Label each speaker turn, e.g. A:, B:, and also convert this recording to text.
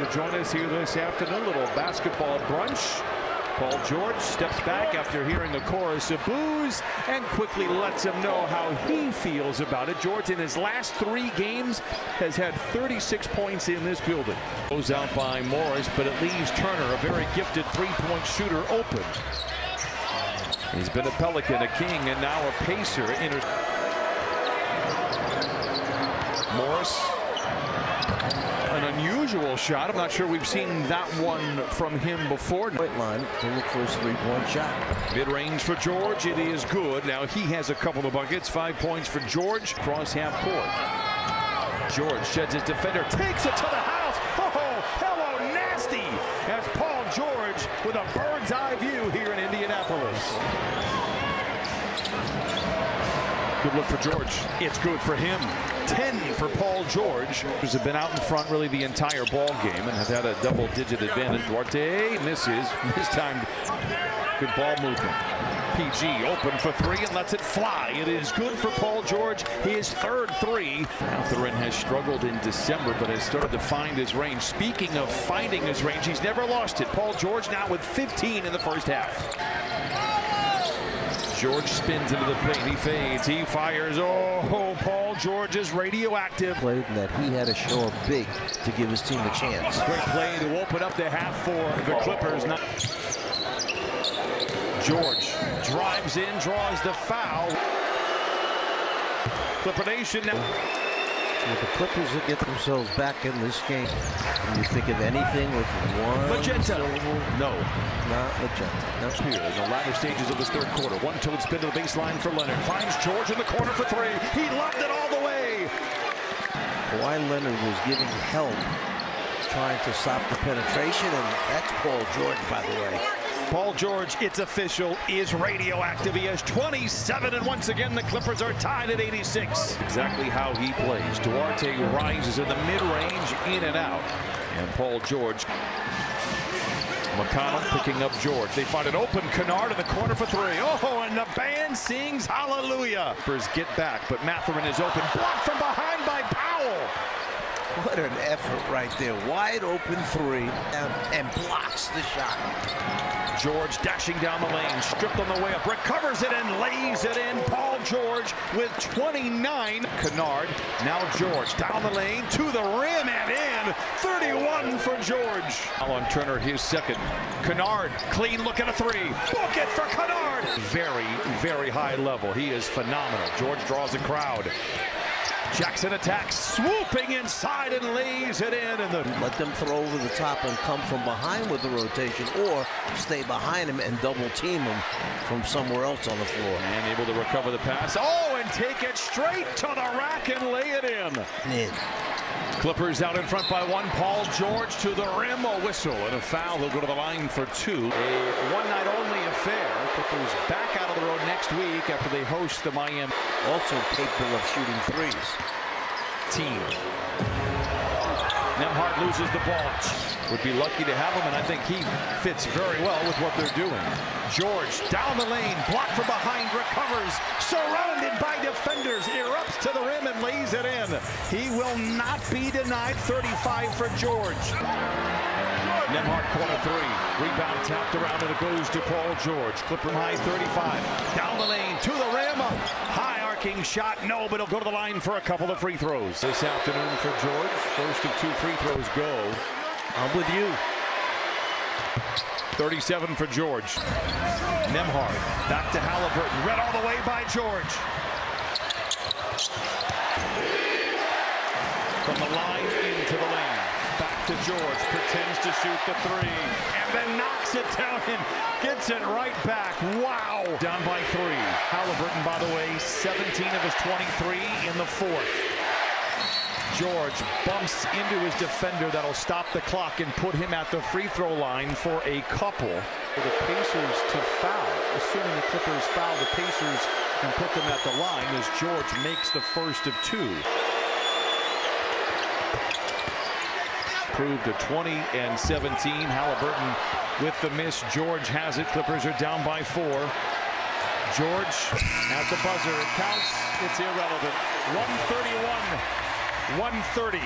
A: to join us here this afternoon. Little basketball brunch. Paul George steps back after hearing a chorus of boos and quickly lets him know how he feels about it. George, in his last 3 games, has had 36 points in this building. Goes out by Morris, but it leaves Turner, a very gifted three-point shooter, open. He's been a Pelican, a King, and now a Pacer. Morris, an unusual shot. I'm not sure we've seen that one from him before.
B: Right line to look for his three-point shot.
A: Mid-range for George. It is good. Now he has a couple of buckets. 5 points for George. Cross half court. George sheds his defender. Takes it to the house. Oh, hello, nasty. As Paul George with a bird's eye view here in Indianapolis. Good look for George. It's good for him. 10 for Paul George, who's been out in front really the entire ball game and has had a double-digit advantage. Duarte misses. This time, good ball movement. PG open for 3 and lets it fly. It is good for Paul George. His third 3. Mathurin has struggled in December, but has started to find his range. Speaking of finding his range, he's never lost it. Paul George now with 15 in the first half. George spins into the paint. He fades. He fires. Oh, Paul George is radioactive.
B: Played that he had to show up big to give his team a chance.
A: Great play to open up the half for the Clippers. George drives in, draws the foul. Clipper Nation now.
B: So the Clippers will get themselves back in this game. Can you think of anything with one
A: Magenta?
B: syllable?
A: No.
B: Not magenta.
A: Now here in the latter stages of this third quarter. One-toed spin to the baseline for Leonard. Finds George in the corner for 3. He loved it all the way.
B: Kawhi Leonard was giving help trying to stop the penetration, and that's Paul George, by the way.
A: Paul George, it's official, is radioactive. He has 27, and once again the Clippers are tied at 86. Exactly how he plays. Duarte rises in the mid-range, in and out. And Paul George. McConnell picking up George. They find an open Kennard in the corner for 3. Oh, and the band sings hallelujah. Clippers get back, but Mathurin is open. Blocked from behind by Powell.
B: What an effort right there. Wide open 3 and blocks the shot.
A: George dashing down the lane, stripped on the way up, recovers it and lays it in. Paul George with 29. Kennard, now George down the lane to the rim and in. 31 for George. On Turner, his second. Kennard, clean look at a 3. Book it for Kennard. Very, very high level. He is phenomenal. George draws a crowd. Jackson attacks, swooping inside and lays it in. And
B: let them throw over the top and come from behind with the rotation, or stay behind him and double team him from somewhere else on the floor.
A: And able to recover the pass. Oh, and take it straight to the rack and lay it in. Clippers out in front by 1. Paul George to the rim. A whistle and a foul. They'll go to the line for 2. A one-night-only affair. Clippers back out of the road next week after they host the Miami.
B: Also capable of shooting 3s.
A: Team. Nembhard loses the ball. Would be lucky to have him, and I think he fits very well with what they're doing. George down the lane, blocked from behind, recovers, surrounded by defenders, erupts to the rim and lays it in. He will not be denied. 35 for George. Nembhard corner 3. Rebound tapped around and it goes to Paul George. Clipper high 35. Down the lane to the rim. High arcing shot. No, but he'll go to the line for a couple of free throws this afternoon for George. First of 2 free throws go.
B: I'm with you.
A: 37 for George. Nembhard back to Halliburton. Read all the way by George. From the line into the lane. Back to George. Pretends to shoot the 3. And then knocks it down and gets it right back. Wow. Down by 3. Halliburton, by the way, 17 of his 23 in the 4th. George bumps into his defender. That'll stop the clock and put him at the free throw line for a couple. For the Pacers to foul, assuming the Clippers foul the Pacers and put them at the line, as George makes the first of 2. Improved to 20 and 17. Halliburton with the miss. George has it. Clippers are down by 4. George at the buzzer. It counts. It's irrelevant. 131. 130.